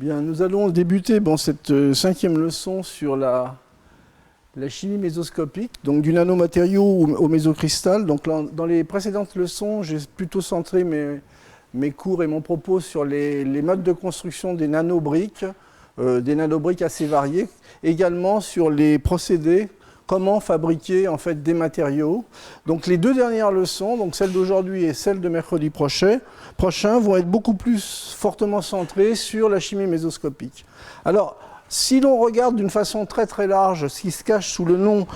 Bien, nous allons débuter cette cinquième leçon sur la chimie mésoscopique, donc du nanomatériau au mésocristal. Donc, dans les précédentes leçons, j'ai plutôt centré mes cours et mon propos sur les modes de construction des nanobriques assez variés, également sur les procédés, comment fabriquer en fait des matériaux. Donc les deux dernières leçons, donc celle d'aujourd'hui et celle de mercredi prochain, vont être beaucoup plus fortement centrées sur la chimie mésoscopique. Alors, si l'on regarde d'une façon très très large ce qui se cache sous le nom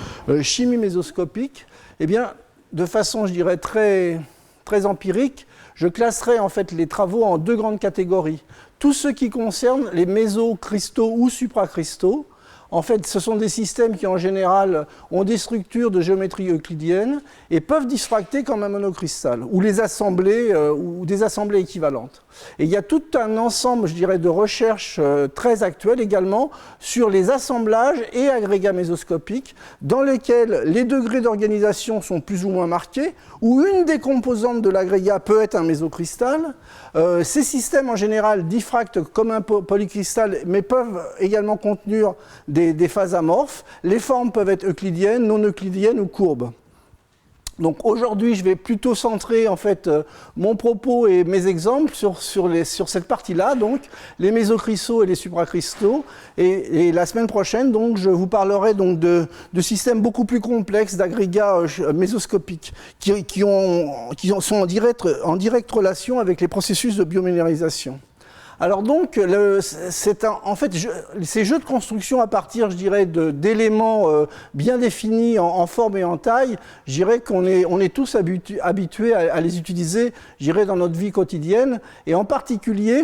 chimie mésoscopique, eh bien, de façon, je dirais, très, très empirique, je classerai en fait les travaux en deux grandes catégories. Tout ce qui concerne les mésocristaux ou supracristaux. En fait, ce sont des systèmes qui, en général, ont des structures de géométrie euclidienne et peuvent diffracter comme un monocristal, ou les assembler, ou des assemblées équivalentes. Et il y a tout un ensemble, je dirais, de recherches très actuelles également sur les assemblages et agrégats mésoscopiques, dans lesquels les degrés d'organisation sont plus ou moins marqués, où une des composantes de l'agrégat peut être un mésocristal. Ces systèmes, en général, diffractent comme un polycristal, mais peuvent également contenir des phases amorphes. Les formes peuvent être euclidiennes, non euclidiennes ou courbes. Donc aujourd'hui, je vais plutôt centrer en fait mon propos et mes exemples sur cette partie-là, donc les mésocristaux et les supracristaux. Et la semaine prochaine, donc, je vous parlerai donc de systèmes beaucoup plus complexes d'agrégats mésoscopiques qui sont en directe relation avec les processus de biominéralisation. Alors donc, en fait, ces jeux de construction à partir, je dirais, d'éléments bien définis en forme et en taille, je dirais qu'on est tous habitués à les utiliser, je dirais, dans notre vie quotidienne. Et en particulier,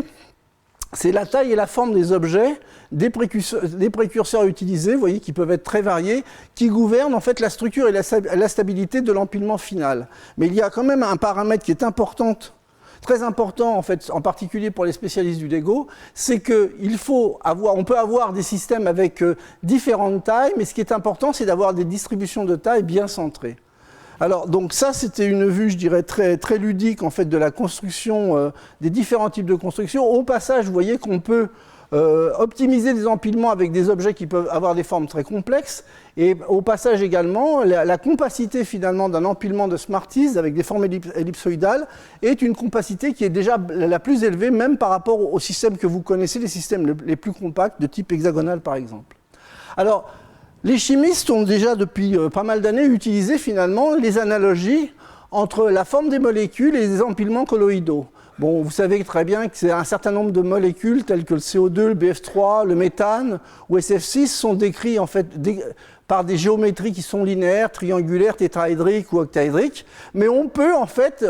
c'est la taille et la forme des objets, des précurseurs utilisés, vous voyez, qui peuvent être très variés, qui gouvernent en fait la structure et la stabilité de l'empilement final. Mais il y a quand même un paramètre qui est très important, en fait, en particulier pour les spécialistes du Lego, c'est on peut avoir des systèmes avec différentes tailles, mais ce qui est important, c'est d'avoir des distributions de taille bien centrées. Alors, donc ça, c'était une vue, je dirais, très, très ludique, en fait, de la construction, des différents types de construction. Au passage, vous voyez qu'on peut optimiser des empilements avec des objets qui peuvent avoir des formes très complexes. Et au passage également, la compacité finalement d'un empilement de Smarties avec des formes ellipsoïdales est une compacité qui est déjà la plus élevée, même par rapport aux systèmes que vous connaissez, les systèmes les plus compacts, de type hexagonal par exemple. Alors, les chimistes ont déjà depuis pas mal d'années utilisé finalement les analogies entre la forme des molécules et les empilements colloïdaux. Bon, vous savez très bien que c'est un certain nombre de molécules telles que le CO2, le BF3, le méthane ou SF6 sont décrits en fait par des géométries qui sont linéaires, triangulaires, tétraédriques ou octaédriques. Mais on peut en fait,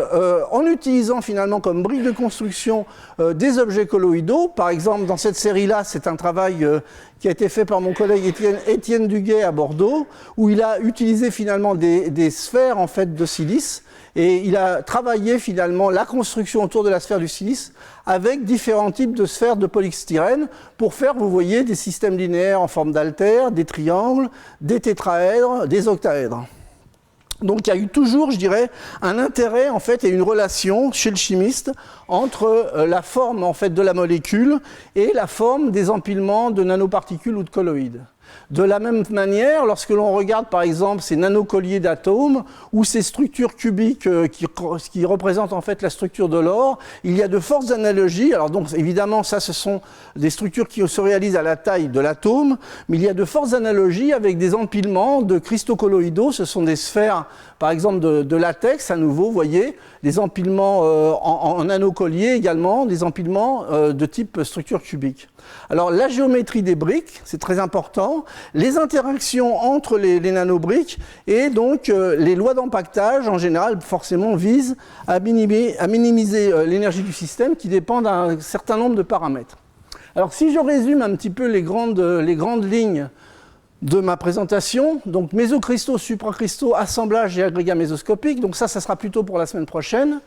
en utilisant finalement comme brique de construction des objets colloïdaux, par exemple dans cette série-là, c'est un travail qui a été fait par mon collègue Étienne Duguay à Bordeaux, où il a utilisé finalement des sphères en fait de silice. Et il a travaillé finalement la construction autour de la sphère du silice avec différents types de sphères de polystyrène pour faire, vous voyez, des systèmes linéaires en forme d'altère, des triangles, des tétraèdres, des octaèdres. Donc il y a eu toujours, je dirais, un intérêt en fait et une relation chez le chimiste entre la forme en fait de la molécule et la forme des empilements de nanoparticules ou de colloïdes. De la même manière, lorsque l'on regarde par exemple ces nanocolliers d'atomes ou ces structures cubiques qui représentent en fait la structure de l'or, il y a de fortes analogies. Alors donc évidemment ça ce sont des structures qui se réalisent à la taille de l'atome, mais il y a de fortes analogies avec des empilements de cristaux colloïdaux. Ce sont des sphères par exemple de latex à nouveau, vous voyez, des empilements en nanocolliers également, des empilements de type structure cubique. Alors la géométrie des briques, c'est très important, les interactions entre les nanobriques et donc les lois d'empaquetage en général forcément visent à minimiser l'énergie du système qui dépend d'un certain nombre de paramètres. Alors si je résume un petit peu les grandes lignes de ma présentation, donc mésocristaux, supracristaux, assemblage et agrégats mésoscopiques, donc ça sera plutôt pour la semaine prochaine.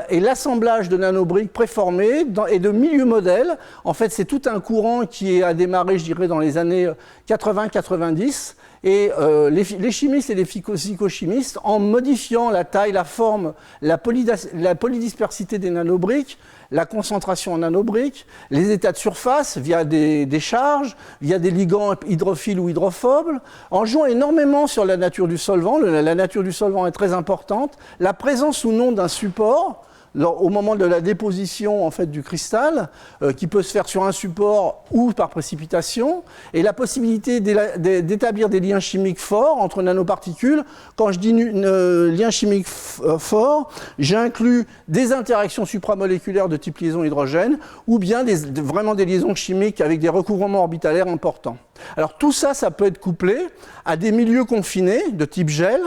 Et l'assemblage de nanobriques préformées et de milieux modèles, en fait c'est tout un courant qui a démarré, je dirais, dans les années 80-90 Et les chimistes et les physicochimistes, en modifiant la taille, la forme, la polydispersité des nanobriques, la concentration en nanobriques, les états de surface via des charges, via des ligands hydrophiles ou hydrophobes, en jouant énormément sur la nature du solvant. La nature du solvant est très importante. La présence ou non d'un support, au moment de la déposition en fait, du cristal, qui peut se faire sur un support ou par précipitation, et la possibilité d'établir des liens chimiques forts entre nanoparticules. Quand je dis liens chimiques forts, j'inclus des interactions supramoléculaires de type liaison hydrogène, ou bien vraiment des liaisons chimiques avec des recouvrements orbitalaires importants. Alors tout ça, ça peut être couplé à des milieux confinés de type gel,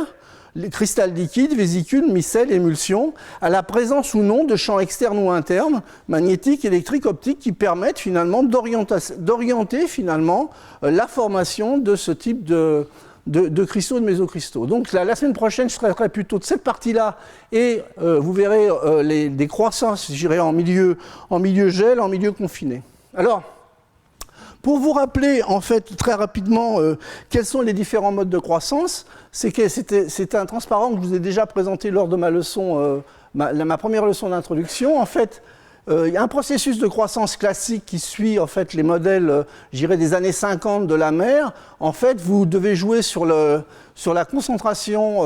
les cristal liquide, vésicule, micelle, émulsion, à la présence ou non de champs externes ou internes, magnétiques, électriques, optiques, qui permettent finalement d'orienter finalement la formation de ce type de cristaux, de mésocristaux. Donc la semaine prochaine, je traiterai plutôt de cette partie-là et vous verrez des croissances, je dirais, en milieu gel, en milieu confiné. Alors, pour vous rappeler, en fait, très rapidement, quels sont les différents modes de croissance, c'était un transparent que je vous ai déjà présenté lors de ma leçon, ma première leçon d'introduction. En fait, il y a un processus de croissance classique qui suit en fait les modèles, je dirais, des années 50 de la mer. En fait, vous devez jouer sur la concentration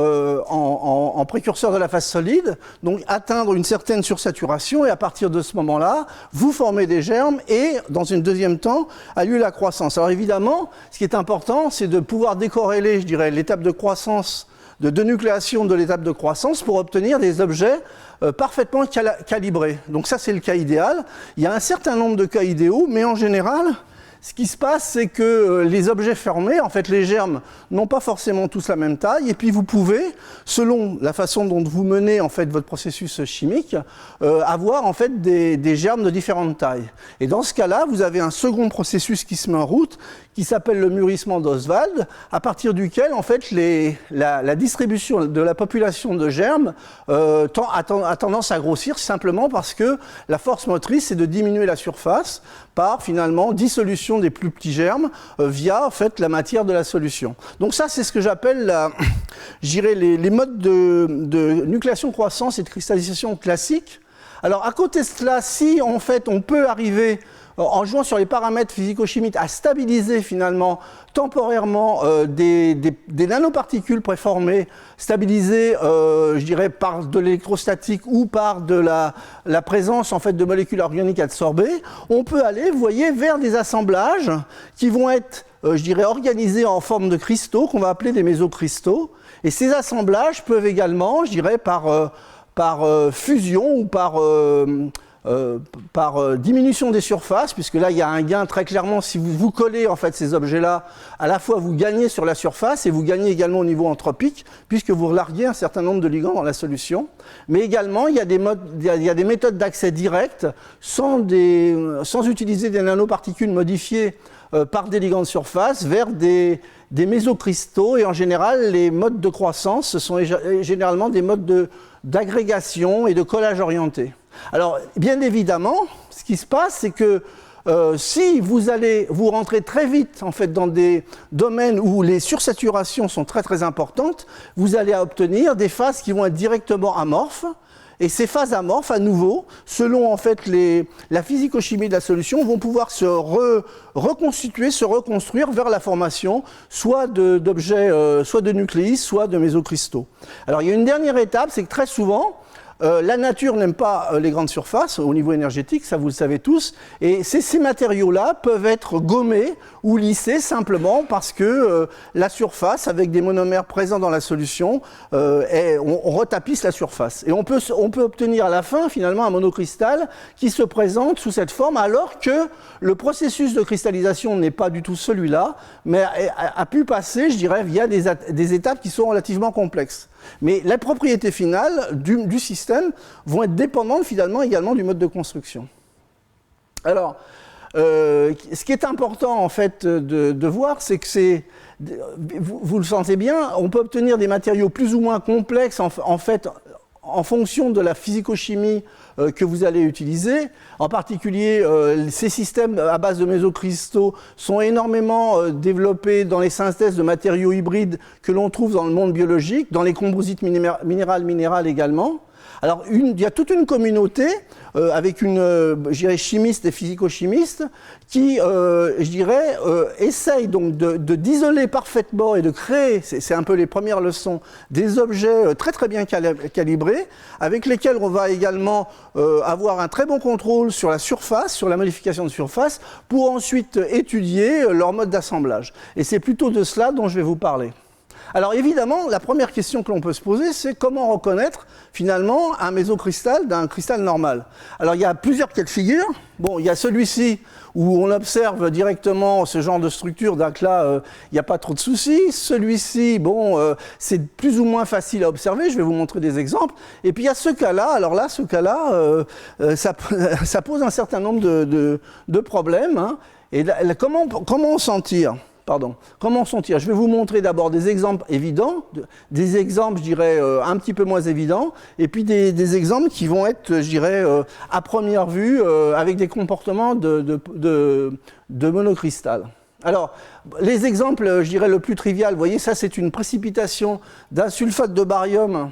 en précurseur de la phase solide, donc atteindre une certaine sursaturation, et à partir de ce moment-là, vous formez des germes et, dans une deuxième temps, a lieu la croissance. Alors évidemment, ce qui est important, c'est de pouvoir décorréler, je dirais, l'étape de croissance, de nucléation de l'étape de croissance pour obtenir des objets parfaitement calibrés. Donc ça, c'est le cas idéal. Il y a un certain nombre de cas idéaux, mais en général, ce qui se passe, c'est que les objets fermés, en fait, les germes, n'ont pas forcément tous la même taille, et puis vous pouvez, selon la façon dont vous menez en fait votre processus chimique, avoir en fait des germes de différentes tailles. Et dans ce cas-là, vous avez un second processus qui se met en route, qui s'appelle le mûrissement d'Oswald, à partir duquel en fait la distribution de la population de germes a tendance à grossir, simplement parce que la force motrice, c'est de diminuer la surface par finalement dissolution des plus petits germes via en fait la matière de la solution. Donc ça, c'est ce que j'appelle les modes de nucléation-croissance et de cristallisation classiques. Alors à côté de cela, si en fait on peut arriver en jouant sur les paramètres physico-chimiques à stabiliser finalement temporairement des nanoparticules préformées, stabilisées, je dirais, par de l'électrostatique ou par de la présence en fait de molécules organiques adsorbées, on peut aller, vous voyez, vers des assemblages qui vont être, je dirais, organisés en forme de cristaux qu'on va appeler des mésocristaux. Et ces assemblages peuvent également, je dirais, par fusion ou par diminution des surfaces, puisque là il y a un gain très clairement, si vous collez en fait ces objets-là, à la fois vous gagnez sur la surface et vous gagnez également au niveau anthropique, puisque vous larguez un certain nombre de ligands dans la solution. Mais également il y a des méthodes d'accès direct sans utiliser des nanoparticules modifiées par des ligands de surface vers des mésocristaux, et en général les modes de croissance ce sont généralement des modes d'agrégation et de collage orienté. Alors, bien évidemment, ce qui se passe, c'est que si vous rentrez très vite en fait, dans des domaines où les sursaturations sont très très importantes, vous allez obtenir des phases qui vont être directement amorphes. Et ces phases amorphes, à nouveau, selon en fait la physico-chimie de la solution, vont pouvoir se reconstituer, se reconstruire vers la formation soit d'objets, soit de nucléis, soit de mésocristaux. Alors il y a une dernière étape, c'est que très souvent, la nature n'aime pas les grandes surfaces au niveau énergétique, ça vous le savez tous, et ces matériaux-là peuvent être gommés ou lissés simplement parce que la surface, avec des monomères présents dans la solution, on retapisse la surface. Et on peut obtenir à la fin finalement un monocristal qui se présente sous cette forme, alors que le processus de cristallisation n'est pas du tout celui-là, mais a pu passer, je dirais, via des étapes qui sont relativement complexes. Mais les propriétés finales du système vont être dépendantes finalement également du mode de construction. Alors, ce qui est important en fait de voir, c'est que vous le sentez bien, on peut obtenir des matériaux plus ou moins complexes en fait en fonction de la physico-chimie que vous allez utiliser. En particulier, ces systèmes à base de mésocristaux sont énormément développés dans les synthèses de matériaux hybrides que l'on trouve dans le monde biologique, dans les composites minérales également. Alors, il y a toute une communauté avec je dirais, chimistes et physico-chimistes qui, essayent donc d'isoler parfaitement et de créer, c'est un peu les premières leçons, des objets très très bien calibrés, avec lesquels on va également avoir un très bon contrôle sur la surface, sur la modification de surface, pour ensuite étudier leur mode d'assemblage. Et c'est plutôt de cela dont je vais vous parler. Alors évidemment, la première question que l'on peut se poser, c'est comment reconnaître finalement un mésocristal d'un cristal normal. Alors il y a plusieurs cas de figure. Bon, il y a celui-ci où on observe directement ce genre de structure, donc là, il n'y a pas trop de soucis. Celui-ci, bon, c'est plus ou moins facile à observer, je vais vous montrer des exemples. Et puis il y a ce cas-là, alors là, ce cas-là, ça pose un certain nombre de problèmes. Hein. Et là, comment on s'en tire ? Comment s'en tire ? Je vais vous montrer d'abord des exemples évidents, des exemples, je dirais, un petit peu moins évidents, et puis des exemples qui vont être, je dirais, à première vue, avec des comportements de monocristal. Alors, les exemples, je dirais, le plus trivial, vous voyez, ça c'est une précipitation d'un sulfate de barium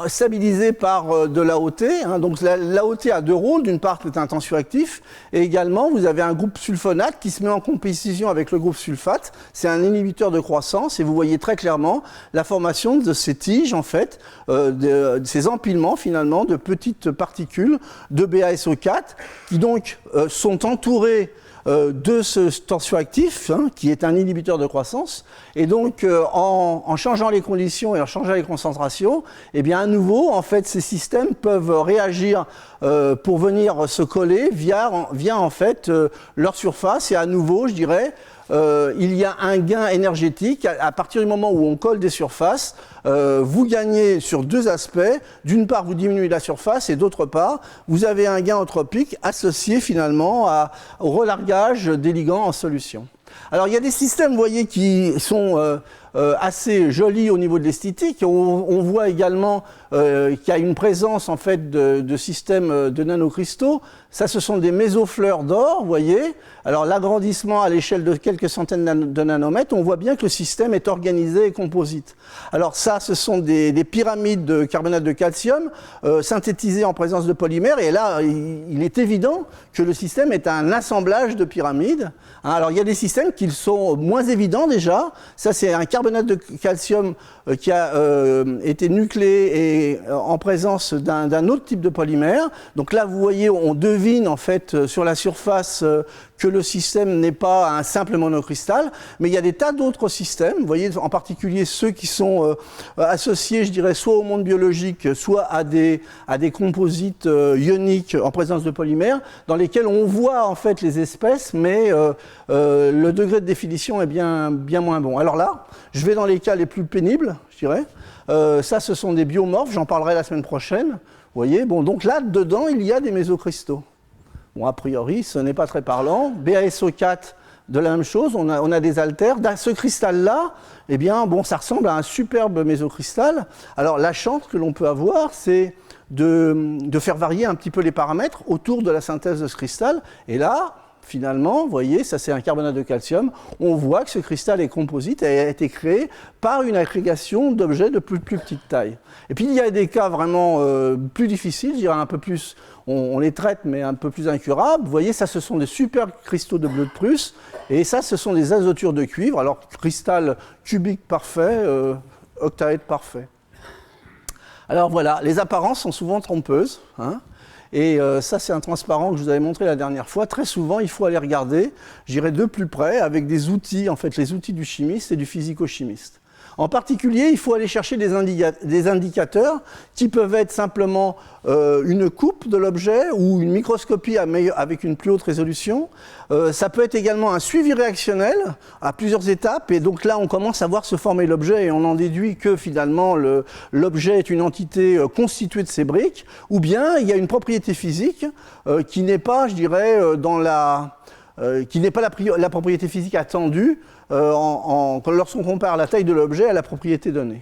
stabilisé par de l'AOT. Hein, donc l'AOT a deux rôles. D'une part, c'est un tensioactif. Et également, vous avez un groupe sulfonate qui se met en compétition avec le groupe sulfate. C'est un inhibiteur de croissance. Et vous voyez très clairement la formation de ces tiges, en fait, de ces empilements, finalement, de petites particules de BaSO4 qui donc sont entourées de ce tensioactif, hein, qui est un inhibiteur de croissance. Et donc, en changeant les conditions et en changeant les concentrations, eh bien, à nouveau, en fait, ces systèmes peuvent réagir pour venir se coller via en fait, leur surface. Et à nouveau, je dirais, il y a un gain énergétique à partir du moment où on colle des surfaces. Vous gagnez sur deux aspects. D'une part, vous diminuez la surface et d'autre part, vous avez un gain entropique associé finalement au relargage des ligands en solution. Alors, il y a des systèmes, vous voyez, qui sont assez jolis au niveau de l'esthétique. On voit également qu'il y a une présence en fait de systèmes de nanocristaux. Ça, ce sont des mésofleurs d'or, vous voyez. Alors, l'agrandissement à l'échelle de quelques centaines de nanomètres, on voit bien que le système est organisé et composite. Alors ça, ce sont des pyramides de carbonate de calcium synthétisées en présence de polymères. Et là, il est évident que le système est un assemblage de pyramides. Hein, alors, il y a des systèmes qui sont moins évidents déjà. Ça, c'est un carbonate de calcium qui a été nucléé et en présence d'un autre type de polymère. Donc là, vous voyez, on devine en fait sur la surface que le système n'est pas un simple monocristal, mais il y a des tas d'autres systèmes, vous voyez, en particulier ceux qui sont associés, je dirais, soit au monde biologique, soit à des composites ioniques en présence de polymères, dans lesquels on voit en fait les espèces, mais le degré de définition est bien moins bon. Alors là, je vais dans les cas les plus pénibles, je dirais. Ça, ce sont des biomorphes, j'en parlerai la semaine prochaine. Vous voyez, bon, donc là, dedans, il y a des mésocristaux. Bon, a priori, ce n'est pas très parlant. BaSO4, de la même chose, on a des altères. Ce cristal-là, eh bien, bon, ça ressemble à un superbe mésocristal. Alors, la chance que l'on peut avoir, c'est de faire varier un petit peu les paramètres autour de la synthèse de ce cristal. Et là, finalement, vous voyez, ça c'est un carbonate de calcium, on voit que ce cristal est composite et a été créé par une agrégation d'objets de plus petite taille. Et puis il y a des cas vraiment plus difficiles, je dirais un peu plus, on les traite mais un peu plus incurables. Vous voyez, ça ce sont des super cristaux de bleu de Prusse et ça ce sont des azotures de cuivre, alors cristal cubique parfait, octaèdre parfait. Alors voilà, les apparences sont souvent trompeuses, hein. Et ça, c'est un transparent que je vous avais montré la dernière fois. Très souvent, il faut aller regarder, j'irai de plus près, avec des outils, en fait, les outils du chimiste et du physico-chimiste. En particulier, il faut aller chercher des indicateurs qui peuvent être simplement une coupe de l'objet ou une microscopie avec une plus haute résolution. Ça peut être également un suivi réactionnel à plusieurs étapes. Et donc là, on commence à voir se former l'objet et on en déduit que finalement, l'objet est une entité constituée de ces briques. Ou bien, il y a une propriété physique qui n'est pas, je dirais, qui n'est pas la propriété physique attendue lorsqu'on compare la taille de l'objet à la propriété donnée.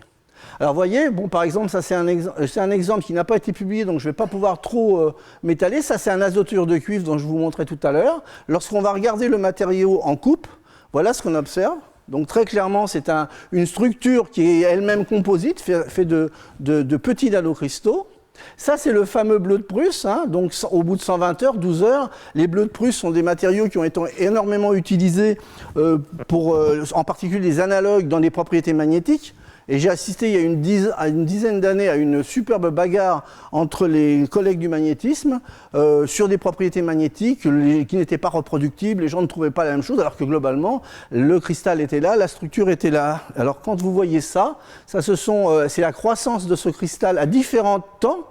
Alors vous voyez, bon, par exemple, ça c'est un exemple qui n'a pas été publié, donc je ne vais pas pouvoir trop m'étaler. Ça c'est un azoture de cuivre dont je vous montrais tout à l'heure. Lorsqu'on va regarder le matériau en coupe, voilà ce qu'on observe. Donc très clairement, c'est une structure qui est elle-même composite, fait de petits nanocristaux. Ça, c'est le fameux bleu de Prusse. Hein. Donc, au bout de 120 heures, 12 heures, les bleus de Prusse sont des matériaux qui ont été énormément utilisés pour, en particulier, les analogues dans des propriétés magnétiques. Et j'ai assisté il y a une dizaine d'années à une superbe bagarre entre les collègues du magnétisme sur des propriétés magnétiques qui n'étaient pas reproductibles. Les gens ne trouvaient pas la même chose, alors que globalement, le cristal était là, la structure était là. Alors quand vous voyez ça, c'est la croissance de ce cristal à différents temps.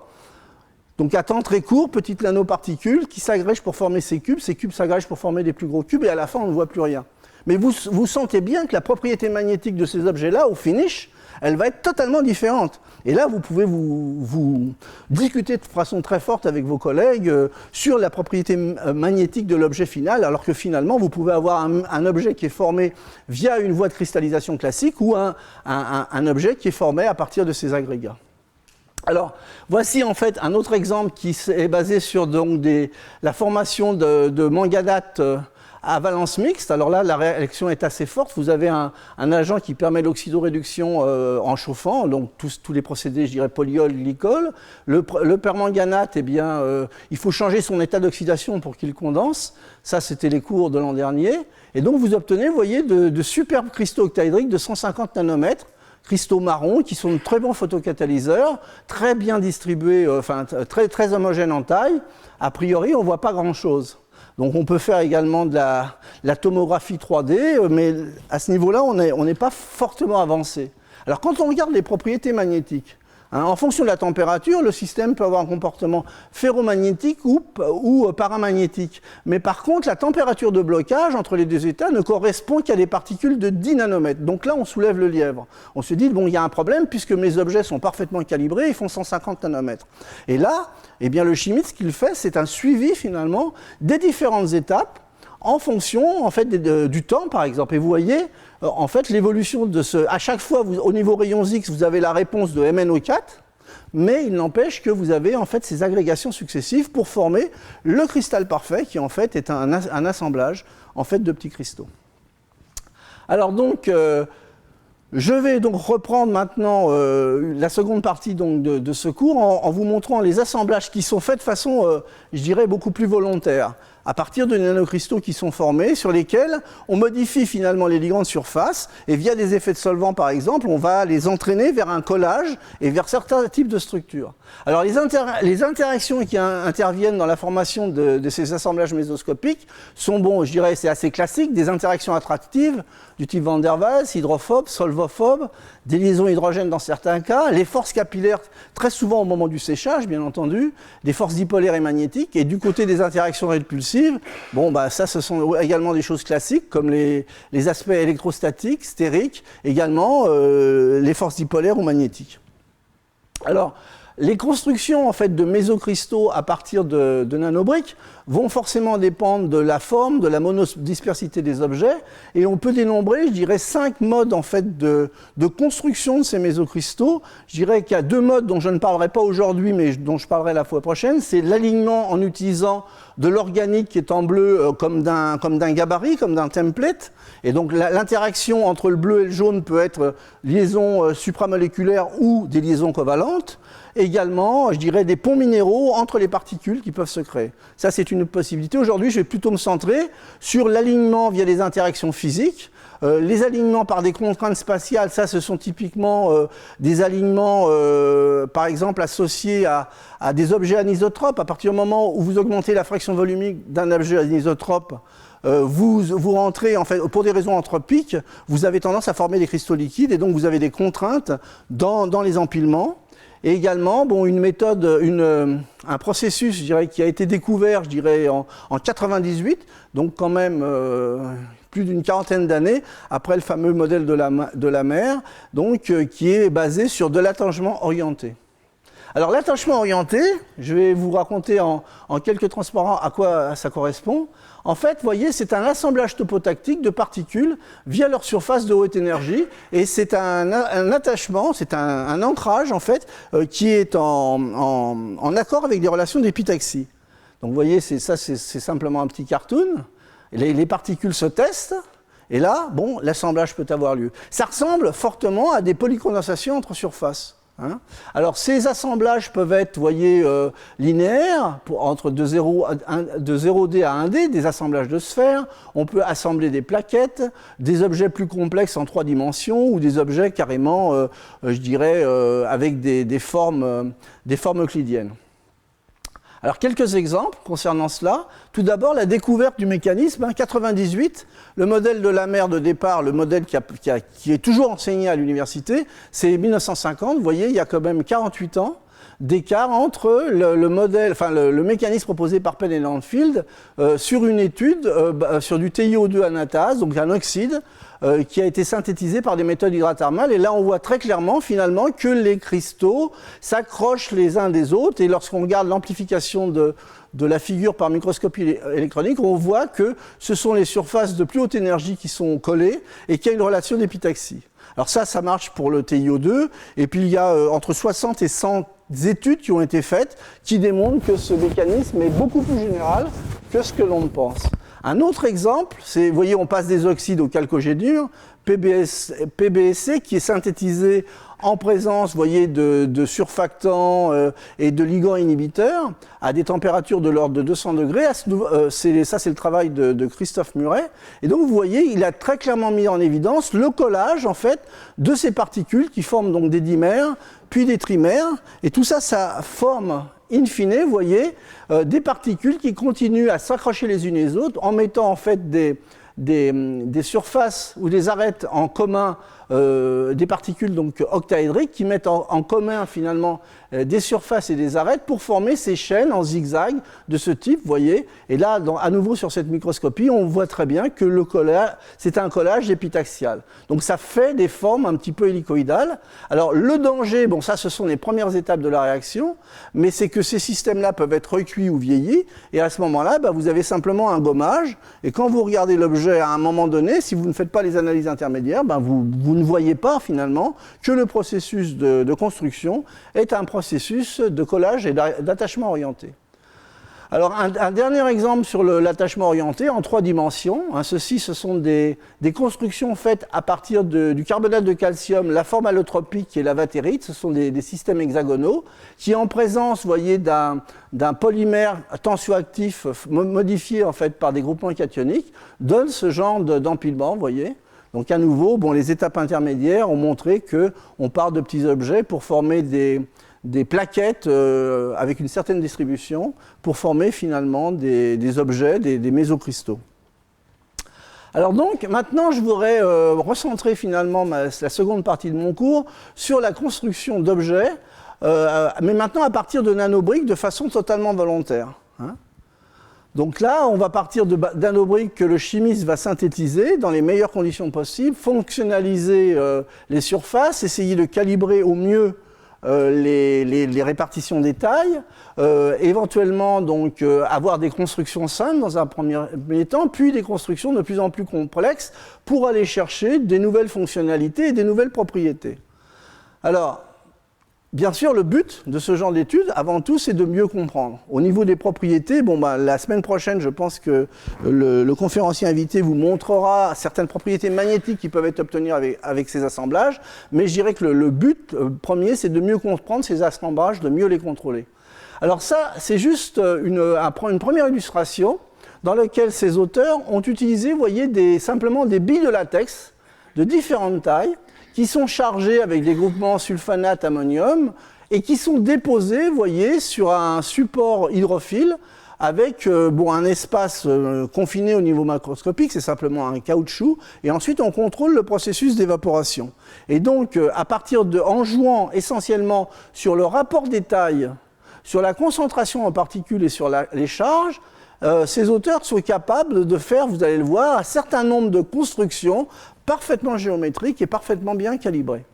Donc à temps très court, petites nanoparticules qui s'agrègent pour former ces cubes s'agrègent pour former des plus gros cubes, et à la fin, on ne voit plus rien. Mais vous sentez bien que la propriété magnétique de ces objets-là, au finish, elle va être totalement différente. Et là, vous pouvez vous discuter de façon très forte avec vos collègues sur la propriété magnétique de l'objet final, alors que finalement, vous pouvez avoir un objet qui est formé via une voie de cristallisation classique ou un objet qui est formé à partir de ces agrégats. Alors, voici en fait un autre exemple qui est basé sur donc, la formation de manganates à valence mixte. Alors là, la réaction est assez forte. Vous avez un agent qui permet l'oxydoréduction en chauffant, donc tous les procédés, je dirais, polyol, glycol. Le permanganate, eh bien, il faut changer son état d'oxydation pour qu'il condense. Ça, c'était les cours de l'an dernier. Et donc, vous obtenez, vous voyez, de superbes cristaux octaédriques de 150 nanomètres, cristaux marrons qui sont de très bons photocatalyseurs, très bien distribués, enfin, très homogènes en taille. A priori, on ne voit pas grand-chose. Donc on peut faire également de la tomographie 3D, mais à ce niveau-là, on n'est pas fortement avancé. Alors quand on regarde les propriétés magnétiques, hein, en fonction de la température, le système peut avoir un comportement ferromagnétique ou paramagnétique. Mais par contre, la température de blocage entre les deux états ne correspond qu'à des particules de 10 nanomètres. Donc là, on soulève le lièvre. On se dit, bon, il y a un problème puisque mes objets sont parfaitement calibrés, ils font 150 nanomètres. Et là, eh bien, le chimiste, ce qu'il fait, c'est un suivi finalement des différentes étapes en fonction en fait, du temps, par exemple. Et vous voyez, en fait, l'évolution de ce... À chaque fois, au niveau rayons X, vous avez la réponse de MnO4, mais il n'empêche que vous avez en fait ces agrégations successives pour former le cristal parfait, qui en fait est un assemblage en fait, de petits cristaux. Alors donc... je vais donc reprendre maintenant la seconde partie donc, de ce cours en vous montrant les assemblages qui sont faits de façon, je dirais, beaucoup plus volontaire, à partir de nanocristaux qui sont formés, sur lesquels on modifie finalement les ligands de surface, et via des effets de solvant par exemple, on va les entraîner vers un collage et vers certains types de structures. Alors les interactions qui interviennent dans la formation de ces assemblages mésoscopiques sont, bon, je dirais, c'est assez classique, des interactions attractives du type Van der Waals, hydrophobe, solvophobe, des liaisons hydrogènes dans certains cas, les forces capillaires très souvent au moment du séchage, bien entendu, des forces dipolaires et magnétiques, et du côté des interactions répulsives, bon, bah, ça, ce sont également des choses classiques, comme les aspects électrostatiques, stériques, également les forces dipolaires ou magnétiques. Alors, les constructions en fait, de mésocristaux à partir de nanobriques vont forcément dépendre de la forme, de la monodispersité des objets, et on peut dénombrer, je dirais, 5 modes en fait, de construction de ces mésocristaux. Je dirais qu'il y a 2 modes dont je ne parlerai pas aujourd'hui, mais dont je parlerai la fois prochaine. C'est l'alignement en utilisant de l'organique qui est en bleu comme d'un gabarit, comme d'un template. Et donc l'interaction entre le bleu et le jaune peut être liaison supramoléculaire ou des liaisons covalentes. Également, je dirais, des ponts minéraux entre les particules qui peuvent se créer. Ça, c'est une possibilité. Aujourd'hui, je vais plutôt me centrer sur l'alignement via des interactions physiques. Les alignements par des contraintes spatiales, ça, ce sont typiquement des alignements, par exemple, associés à des objets anisotropes. À partir du moment où vous augmentez la fraction volumique d'un objet anisotrope, vous rentrez, en fait, pour des raisons anthropiques, vous avez tendance à former des cristaux liquides, et donc vous avez des contraintes dans les empilements. Et également, bon, une méthode, un processus, je dirais, qui a été découvert, je dirais, en 98, donc quand même plus d'une quarantaine d'années après le fameux modèle de la mer, donc qui est basé sur de l'attachement orienté. Alors l'attachement orienté, je vais vous raconter en quelques transparents à quoi ça correspond. En fait, vous voyez, c'est un assemblage topotactique de particules via leur surface de haute énergie, et c'est un attachement, c'est un ancrage en fait, qui est en accord avec des relations d'épitaxie. Donc vous voyez, c'est simplement un petit cartoon. Les particules se testent, et là, bon, l'assemblage peut avoir lieu. Ça ressemble fortement à des polycondensations entre surfaces. Alors, ces assemblages peuvent être, vous voyez, linéaires, entre de 0D à 1D, des assemblages de sphères. On peut assembler des plaquettes, des objets plus complexes en 3 dimensions, ou des objets carrément, je dirais, avec des formes euclidiennes. Alors, quelques exemples concernant cela. Tout d'abord, la découverte du mécanisme. 1998, le modèle de la mer de départ, le modèle qui est toujours enseigné à l'université, c'est 1950. Vous voyez, il y a quand même 48 ans d'écart entre le mécanisme proposé par Penn et Landfield sur une étude sur du TiO2 anatase, donc un oxyde, qui a été synthétisé par des méthodes hydrothermales. Et là, on voit très clairement, finalement, que les cristaux s'accrochent les uns des autres. Et lorsqu'on regarde l'amplification de la figure par microscopie électronique, on voit que ce sont les surfaces de plus haute énergie qui sont collées et qu'il y a une relation d'épitaxie. Alors ça marche pour le TiO2. Et puis, il y a entre 60 et 100 études qui ont été faites qui démontrent que ce mécanisme est beaucoup plus général que ce que l'on pense. Un autre exemple, c'est, vous voyez, on passe des oxydes au chalcogénure, PBSC, qui est synthétisé en présence, vous voyez, de surfactants et de ligands inhibiteurs à des températures de l'ordre de 200 degrés. Ça, c'est le travail de Christophe Murray. Et donc, vous voyez, il a très clairement mis en évidence le collage, en fait, de ces particules qui forment donc des dimères, puis des trimères. Et tout ça, ça forme, in fine, vous voyez, des particules qui continuent à s'accrocher les unes les autres en mettant, en fait, des surfaces ou des arêtes en commun, des particules donc octaédriques qui mettent en commun finalement des surfaces et des arêtes pour former ces chaînes en zigzag de ce type, vous voyez. Et là, à nouveau sur cette microscopie, on voit très bien que le collage, c'est un collage épitaxial. Donc ça fait des formes un petit peu hélicoïdales. Alors le danger, bon ça ce sont les premières étapes de la réaction, mais c'est que ces systèmes-là peuvent être recuits ou vieillis, et à ce moment-là, vous avez simplement un gommage, et quand vous regardez l'objet à un moment donné, si vous ne faites pas les analyses intermédiaires, vous ne voyez pas finalement que le processus de construction est un processus de collage et d'attachement orienté. Alors un dernier exemple sur l'attachement orienté en 3 dimensions. Ce sont des constructions faites à partir du carbonate de calcium, la forme allotropique et la vatérite. Ce sont des systèmes hexagonaux qui, en présence, vous voyez, d'un polymère tensioactif modifié en fait par des groupements cationiques, donnent ce genre d'empilement, vous voyez. Donc à nouveau, les étapes intermédiaires ont montré qu'on part de petits objets pour former des plaquettes avec une certaine distribution pour former finalement des objets, des mésocristaux. Alors donc, maintenant, je voudrais recentrer finalement la seconde partie de mon cours sur la construction d'objets, mais maintenant à partir de nanobriques de façon totalement volontaire. Donc là, on va partir de nanobriques que le chimiste va synthétiser dans les meilleures conditions possibles, fonctionnaliser les surfaces, essayer de calibrer au mieux les répartitions des tailles, éventuellement donc avoir des constructions simples dans un premier temps, puis des constructions de plus en plus complexes pour aller chercher des nouvelles fonctionnalités et des nouvelles propriétés. Alors, bien sûr, le but de ce genre d'études, avant tout, c'est de mieux comprendre. Au niveau des propriétés, la semaine prochaine, je pense que le conférencier invité vous montrera certaines propriétés magnétiques qui peuvent être obtenues avec ces assemblages, mais je dirais que le but premier, c'est de mieux comprendre ces assemblages, de mieux les contrôler. Alors ça, c'est juste une première illustration dans laquelle ces auteurs ont utilisé, vous voyez, simplement des billes de latex de différentes tailles, qui sont chargés avec des groupements sulfanate ammonium et qui sont déposés, vous voyez, sur un support hydrophile avec un espace confiné au niveau macroscopique, c'est simplement un caoutchouc, et ensuite on contrôle le processus d'évaporation. Et donc, en jouant essentiellement sur le rapport des tailles, sur la concentration en particules et sur les charges, ces auteurs sont capables de faire, vous allez le voir, un certain nombre de constructions parfaitement géométriques et parfaitement bien calibrées.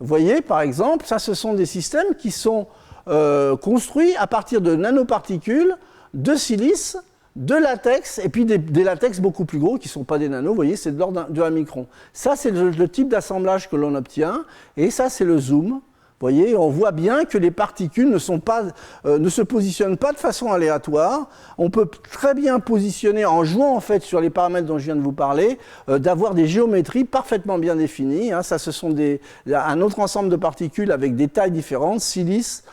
Vous voyez, par exemple, ça, ce sont des systèmes qui sont construits à partir de nanoparticules, de silice, de latex, et puis des latex beaucoup plus gros qui ne sont pas des nanos, vous voyez, c'est de l'ordre de 1 micron. Ça, c'est le type d'assemblage que l'on obtient, et ça, c'est le zoom. Vous voyez, on voit bien que les particules ne se positionnent pas de façon aléatoire. On peut très bien positionner, en jouant en fait sur les paramètres dont je viens de vous parler, d'avoir des géométries parfaitement bien définies. Hein. Ça, ce sont un autre ensemble de particules avec des tailles différentes, silice,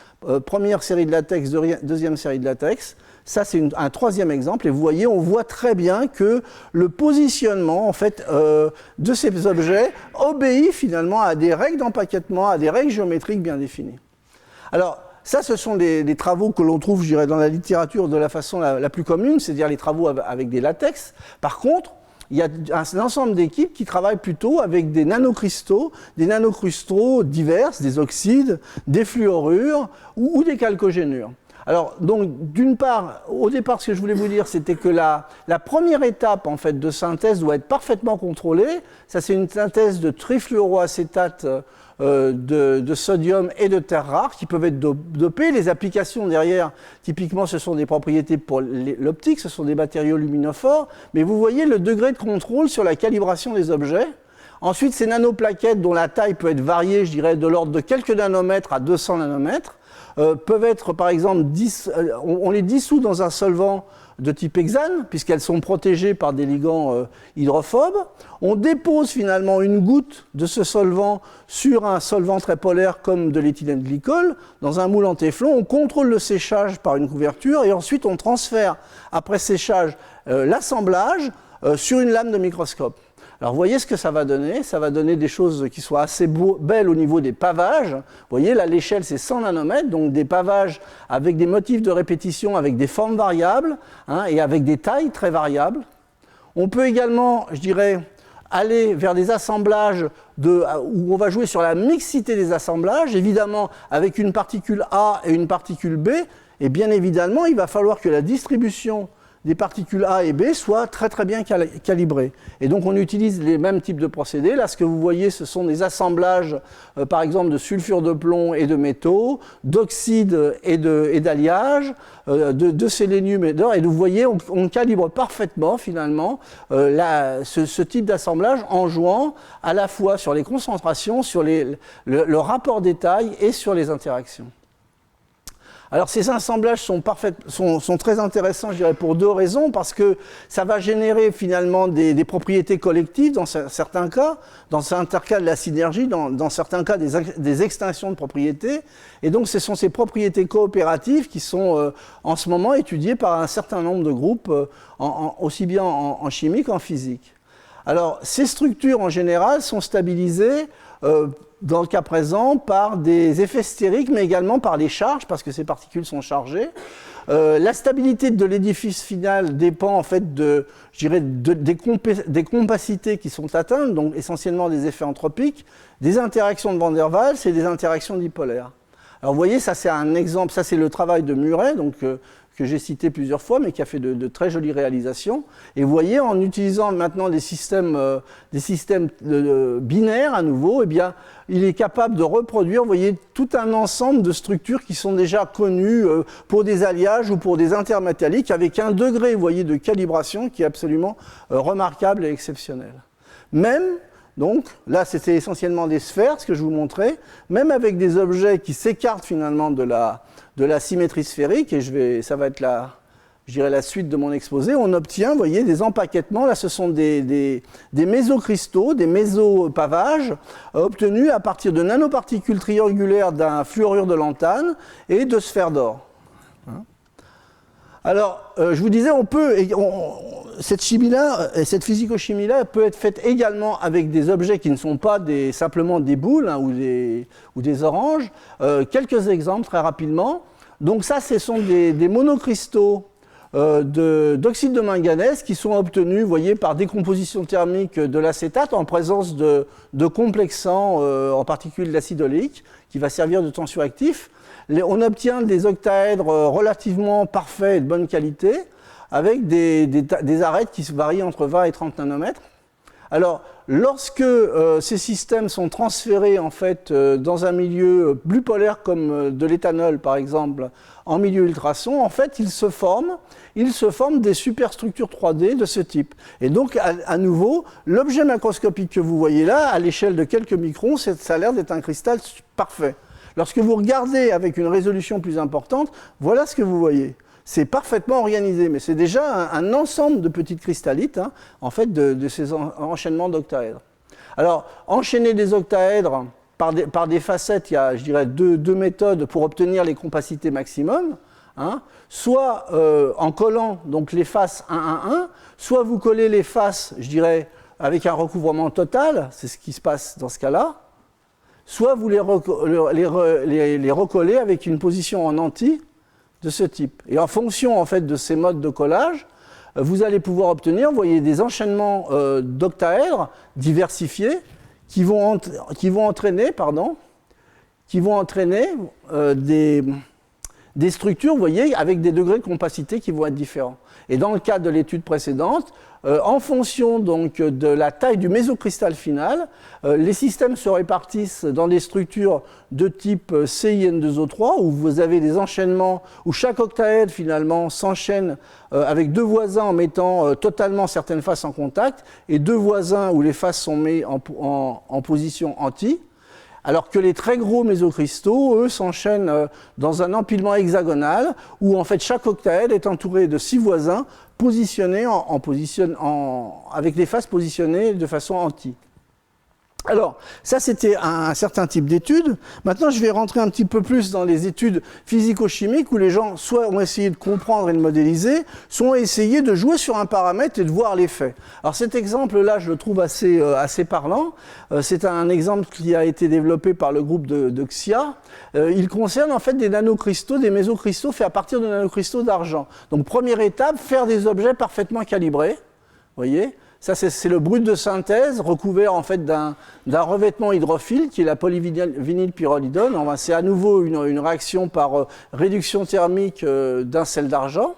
première série de latex, deuxième série de latex. Ça, c'est un troisième exemple. Et vous voyez, on voit très bien que le positionnement en fait, de ces objets obéit finalement à des règles d'empaquetement, à des règles géométriques bien définies. Alors, ça, ce sont des travaux que l'on trouve, je dirais, dans la littérature de la façon la plus commune, c'est-à-dire les travaux avec des latex. Par contre, il y a un ensemble d'équipes qui travaillent plutôt avec des nanocristaux divers, des oxydes, des fluorures ou des chalcogénures. Alors, donc, d'une part, au départ, ce que je voulais vous dire, c'était que la première étape, en fait, de synthèse doit être parfaitement contrôlée. Ça, c'est une synthèse de trifluoroacétate de sodium et de terres rares qui peuvent être dopées. Les applications derrière, typiquement, ce sont des propriétés pour l'optique, ce sont des matériaux luminophores. Mais vous voyez le degré de contrôle sur la calibration des objets. Ensuite, ces nanoplaquettes, dont la taille peut être variée, je dirais, de l'ordre de quelques nanomètres à 200 nanomètres, peuvent être, par exemple, on les dissout dans un solvant de type hexane, puisqu'elles sont protégées par des ligands hydrophobes. On dépose finalement une goutte de ce solvant sur un solvant très polaire comme de l'éthylène glycol, dans un moule en téflon. On contrôle le séchage par une couverture et ensuite on transfère, après séchage, l'assemblage sur une lame de microscope. Alors, vous voyez ce que ça va donner. Ça va donner des choses qui soient assez belles au niveau des pavages. Vous voyez, là, l'échelle, c'est 100 nanomètres, donc des pavages avec des motifs de répétition, avec des formes variables, hein, et avec des tailles très variables. On peut également, je dirais, aller vers des assemblages où on va jouer sur la mixité des assemblages, évidemment, avec une particule A et une particule B. Et bien évidemment, il va falloir que la distribution des particules A et B soient très très bien calibrées. Et donc on utilise les mêmes types de procédés. Là, ce que vous voyez, ce sont des assemblages, par exemple, de sulfure de plomb et de métaux, d'oxyde et d'alliage, de sélénium et d'or. Et vous voyez, on calibre parfaitement, finalement, ce type d'assemblage en jouant à la fois sur les concentrations, sur le rapport des tailles et sur les interactions. Alors ces assemblages sont très intéressants, je dirais, pour deux raisons, parce que ça va générer finalement des propriétés collectives dans certains cas, dans certains cas de la synergie, dans certains cas des extinctions de propriétés, et donc ce sont ces propriétés coopératives qui sont en ce moment étudiées par un certain nombre de groupes, aussi bien en chimie qu'en physique. Alors ces structures en général sont stabilisées dans le cas présent, par des effets stériques, mais également par les charges, parce que ces particules sont chargées. La stabilité de l'édifice final dépend en fait des compacités qui sont atteintes, donc essentiellement des effets anthropiques, des interactions de Van der Waals et des interactions dipolaires. Alors vous voyez, ça c'est un exemple, ça c'est le travail de Murray, donc, que j'ai cité plusieurs fois, mais qui a fait de très jolies réalisations. Et vous voyez, en utilisant maintenant des systèmes binaires à nouveau, eh bien, il est capable de reproduire, vous voyez, tout un ensemble de structures qui sont déjà connues pour des alliages ou pour des intermétalliques, avec un degré, vous voyez, de calibration qui est absolument remarquable et exceptionnel. Même, donc, là, c'était essentiellement des sphères, ce que je vous montrais, même avec des objets qui s'écartent finalement de la symétrie sphérique, et ça va être je dirais la suite de mon exposé, on obtient, vous voyez, des empaquetements. Là, ce sont des mésocristaux, des mésopavages, obtenus à partir de nanoparticules triangulaires d'un fluorure de lantane et de sphères d'or. Alors, je vous disais, cette chimie-là, cette physico-chimie-là peut être faite également avec des objets qui ne sont pas simplement des boules, hein, ou des oranges. Quelques exemples très rapidement. Donc ça, ce sont des monocristaux d'oxyde de manganèse qui sont obtenus, vous voyez, par décomposition thermique de l'acétate en présence de complexants, en particulier de l'acide oléique, qui va servir de tensioactif. On obtient des octaèdres relativement parfaits et de bonne qualité, avec des arêtes qui varient entre 20 et 30 nanomètres. Alors, lorsque ces systèmes sont transférés en fait dans un milieu plus polaire comme de l'éthanol par exemple, en milieu ultrason, en fait, ils se forment des superstructures 3D de ce type. Et donc, à nouveau, l'objet macroscopique que vous voyez là, à l'échelle de quelques microns, ça a l'air d'être un cristal parfait. Lorsque vous regardez avec une résolution plus importante, voilà ce que vous voyez. C'est parfaitement organisé, mais c'est déjà un ensemble de petites cristallites, hein, en fait, de ces enchaînements d'octaèdres. Alors, enchaîner des octaèdres par des facettes, il y a, je dirais, deux méthodes pour obtenir les compacités maximum. Hein, soit en collant donc, les faces 1, 1, 1, soit vous collez les faces, je dirais, avec un recouvrement total, c'est ce qui se passe dans ce cas-là, soit vous les recollez avec une position en anti de ce type. Et en fonction en fait, de ces modes de collage, vous allez pouvoir obtenir, vous voyez, des enchaînements d'octaèdres diversifiés qui vont entraîner des structures, vous voyez, avec des degrés de compacité qui vont être différents. Et dans le cas de l'étude précédente, en fonction donc de la taille du mésocristal final, les systèmes se répartissent dans des structures de type CIN2O3 où vous avez des enchaînements où chaque octaèdre finalement s'enchaîne avec deux voisins en mettant totalement certaines faces en contact et deux voisins où les faces sont mises en position anti. Alors que les très gros mésocristaux, eux, s'enchaînent dans un empilement hexagonal où en fait chaque octaèdre est entouré de 6 voisins positionnés avec les faces positionnées de façon anti. Alors, ça c'était un certain type d'études. Maintenant, je vais rentrer un petit peu plus dans les études physico-chimiques où les gens soit ont essayé de comprendre et de modéliser, soit ont essayé de jouer sur un paramètre et de voir l'effet. Alors cet exemple-là, je le trouve assez parlant. C'est un exemple qui a été développé par le groupe de Xia. Il concerne en fait des nanocristaux, des mésocristaux faits à partir de nanocristaux d'argent. Donc première étape, faire des objets parfaitement calibrés. Vous voyez ? Ça, c'est le brut de synthèse recouvert en fait d'un revêtement hydrophile qui est la polyvinylpyrrolidone. C'est à nouveau une réaction par réduction thermique d'un sel d'argent.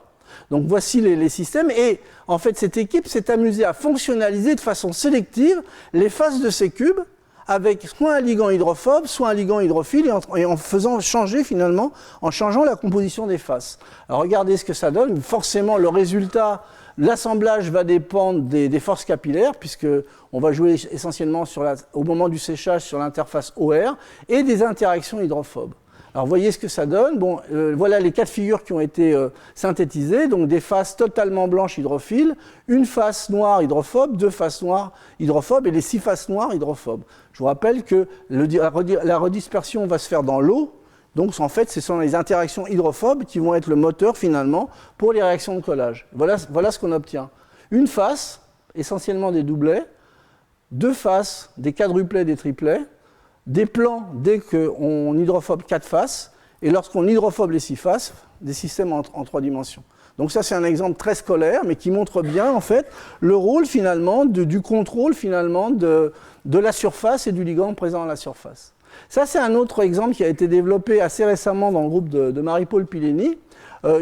Donc voici les systèmes. Et en fait, cette équipe s'est amusée à fonctionnaliser de façon sélective les faces de ces cubes avec soit un ligand hydrophobe, soit un ligand hydrophile, et en faisant changer finalement, en changeant la composition des faces. Alors regardez ce que ça donne. Forcément, le résultat, l'assemblage va dépendre des forces capillaires, puisqu'on va jouer essentiellement au moment du séchage sur l'interface OR, et des interactions hydrophobes. Alors, voyez ce que ça donne. Bon, voilà les 4 figures qui ont été synthétisées. Donc, des faces totalement blanches hydrophiles, une face noire hydrophobe, 2 faces noires hydrophobes et les 6 faces noires hydrophobes. Je vous rappelle que la redispersion va se faire dans l'eau. Donc, en fait, ce sont les interactions hydrophobes qui vont être le moteur, finalement, pour les réactions de collage. Voilà ce qu'on obtient. Une face, essentiellement des doublets, 2 faces, des quadruplets, des triplets, des plans dès qu'on hydrophobe 4 faces, et lorsqu'on hydrophobe les 6 faces, des systèmes en 3 dimensions. Donc ça, c'est un exemple très scolaire, mais qui montre bien, en fait, le rôle, finalement, du contrôle, finalement, de la surface et du ligand présent à la surface. Ça, c'est un autre exemple qui a été développé assez récemment dans le groupe de Marie-Paul Pileni.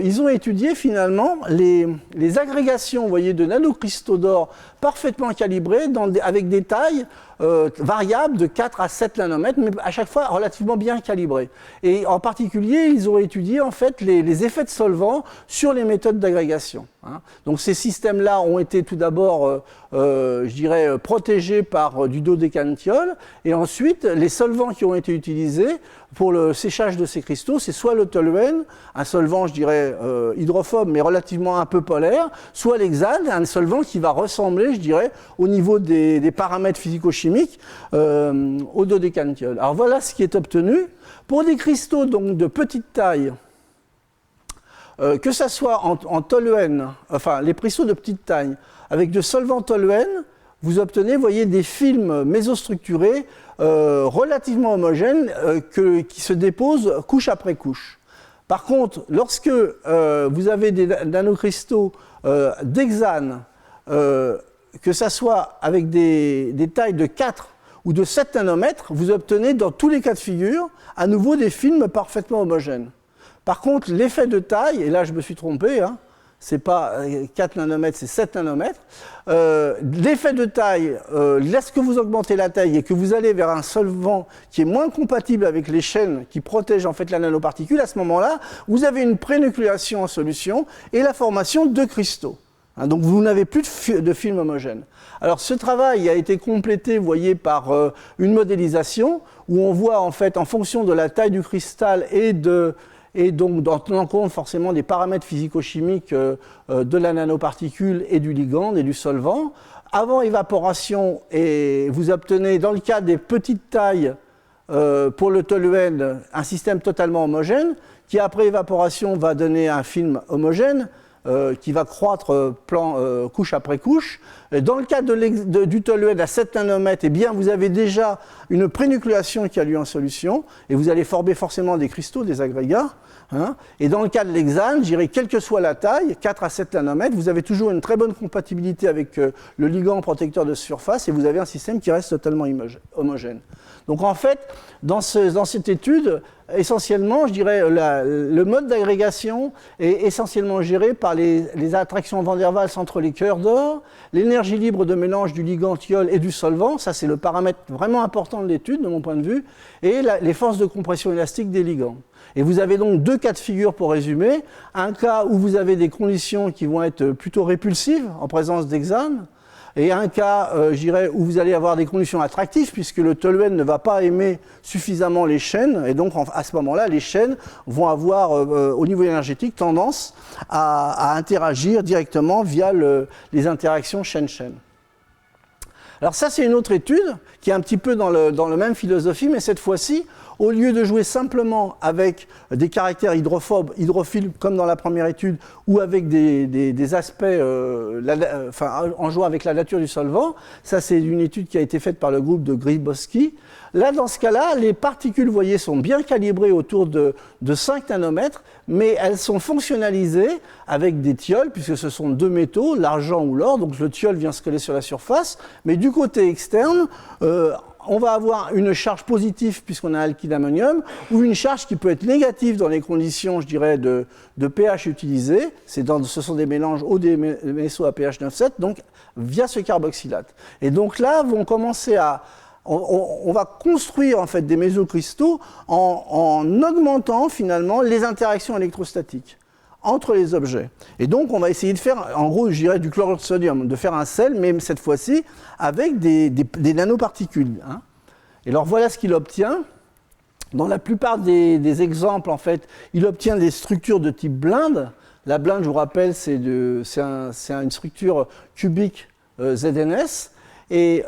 Ils ont étudié finalement les agrégations, vous voyez, de nanocristaux d'or parfaitement calibrés avec des tailles variables de 4 à 7 nanomètres, mais à chaque fois relativement bien calibrées. Et en particulier, ils ont étudié en fait les effets de solvants sur les méthodes d'agrégation. Hein. Donc ces systèmes-là ont été tout d'abord, je dirais, protégés par du dodécantiol, et ensuite les solvants qui ont été utilisés pour le séchage de ces cristaux, c'est soit le toluène, un solvant, je dirais, hydrophobe, mais relativement un peu polaire, soit l'hexane, un solvant qui va ressembler, je dirais, au niveau des paramètres physico-chimiques, au dodécantiol. Alors voilà ce qui est obtenu. Pour des cristaux donc, de petite taille, que ça soit en toluène, enfin les cristaux de petite taille, avec de solvant toluène, vous obtenez, vous voyez, des films mésostructurés relativement homogènes qui se déposent couche après couche. Par contre, lorsque vous avez des nanocristaux d'hexane, que ça soit avec des tailles de 4 ou de 7 nanomètres, vous obtenez dans tous les cas de figure à nouveau des films parfaitement homogènes. Par contre, l'effet de taille, et là je me suis trompé, hein, c'est pas 4 nanomètres, c'est 7 nanomètres. L'effet de taille, lorsque vous augmentez la taille et que vous allez vers un solvant qui est moins compatible avec les chaînes qui protègent en fait la nanoparticule, à ce moment-là, vous avez une prénucléation en solution et la formation de cristaux. Donc vous n'avez plus de film homogène. Alors ce travail a été complété, vous voyez, par une modélisation où on voit en fait en fonction de la taille du cristal et donc en tenant compte forcément des paramètres physico-chimiques de la nanoparticule et du ligand et du solvant. Avant évaporation, et vous obtenez dans le cas des petites tailles pour le toluène un système totalement homogène qui après évaporation va donner un film homogène qui va croître couche après couche. Et dans le cas du toluène à 7 nanomètres, eh bien, vous avez déjà une prénucléation qui a lieu en solution, et vous allez former forcément des cristaux, des agrégats. Et dans le cas de l'hexane, je dirais, quelle que soit la taille, 4 à 7 nanomètres, vous avez toujours une très bonne compatibilité avec le ligand protecteur de surface, et vous avez un système qui reste totalement homogène. Donc en fait, dans cette étude, essentiellement, je dirais, le mode d'agrégation est essentiellement géré par les attractions Van der Waals entre les cœurs d'or, l'énergie libre de mélange du ligand thiol et du solvant, ça c'est le paramètre vraiment important de l'étude, de mon point de vue, et les forces de compression élastique des ligands. Et vous avez donc deux cas de figure pour résumer. Un cas où vous avez des conditions qui vont être plutôt répulsives en présence d'hexane, et un cas, je dirais, où vous allez avoir des conditions attractives, puisque le toluène ne va pas aimer suffisamment les chaînes, et donc à ce moment-là, les chaînes vont avoir, au niveau énergétique, tendance à interagir directement via les interactions chaîne-chaîne. Alors ça, c'est une autre étude qui est un petit peu dans la même philosophie, mais cette fois-ci, au lieu de jouer simplement avec des caractères hydrophiles, comme dans la première étude, ou avec des aspects, en jouant avec la nature du solvant, ça c'est une étude qui a été faite par le groupe de Grybowski. Là, dans ce cas-là, les particules, vous voyez, sont bien calibrées autour de 5 nanomètres, mais elles sont fonctionnalisées avec des thiols, puisque ce sont deux métaux, l'argent ou l'or, donc le thiol vient se coller sur la surface, mais du côté externe, on va avoir une charge positive puisqu'on a un alkyle ammonium, ou une charge qui peut être négative dans les conditions, je dirais, de pH utilisées. Ce sont des mélanges eau des méso à pH 9,7, donc via ce carboxylate. Et donc là, vont commencer on va construire en fait des mésocristaux en augmentant finalement les interactions électrostatiques entre les objets. Et donc, on va essayer de faire, en gros, je dirais du chlorure de sodium, de faire un sel, mais cette fois-ci, avec des nanoparticules. Et alors, voilà ce qu'il obtient. Dans la plupart des exemples, en fait, il obtient des structures de type blinde. La blinde, je vous rappelle, c'est une structure cubique ZNS. Et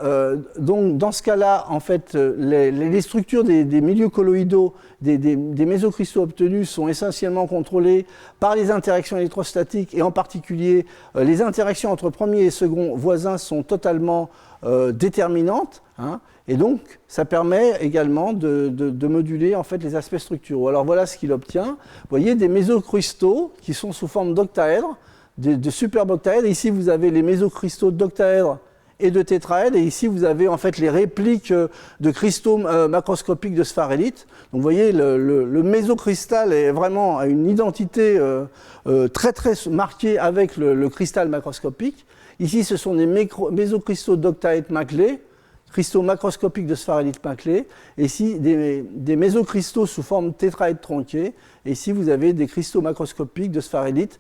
donc, dans ce cas-là, en fait, les structures des milieux colloïdaux, des mésocristaux obtenus sont essentiellement contrôlées par les interactions électrostatiques, et en particulier, les interactions entre premier et second voisins sont totalement déterminantes. Et donc, ça permet également de moduler en fait, les aspects structuraux. Alors, voilà ce qu'il obtient. Vous voyez, des mésocristaux qui sont sous forme d'octaèdres, de superbes octaèdres. Ici, vous avez les mésocristaux d'octaèdres et de tétraèdres, et ici vous avez en fait les répliques de cristaux macroscopiques de spharélite. Donc vous voyez, le mésocristal est vraiment à une identité très très marquée avec le cristal macroscopique. Ici ce sont des mésocristaux d'octaèdres Maclay, cristaux macroscopiques de spharélite Maclay, et ici des mésocristaux sous forme tétraèdre tronqué, et ici vous avez des cristaux macroscopiques de spharélite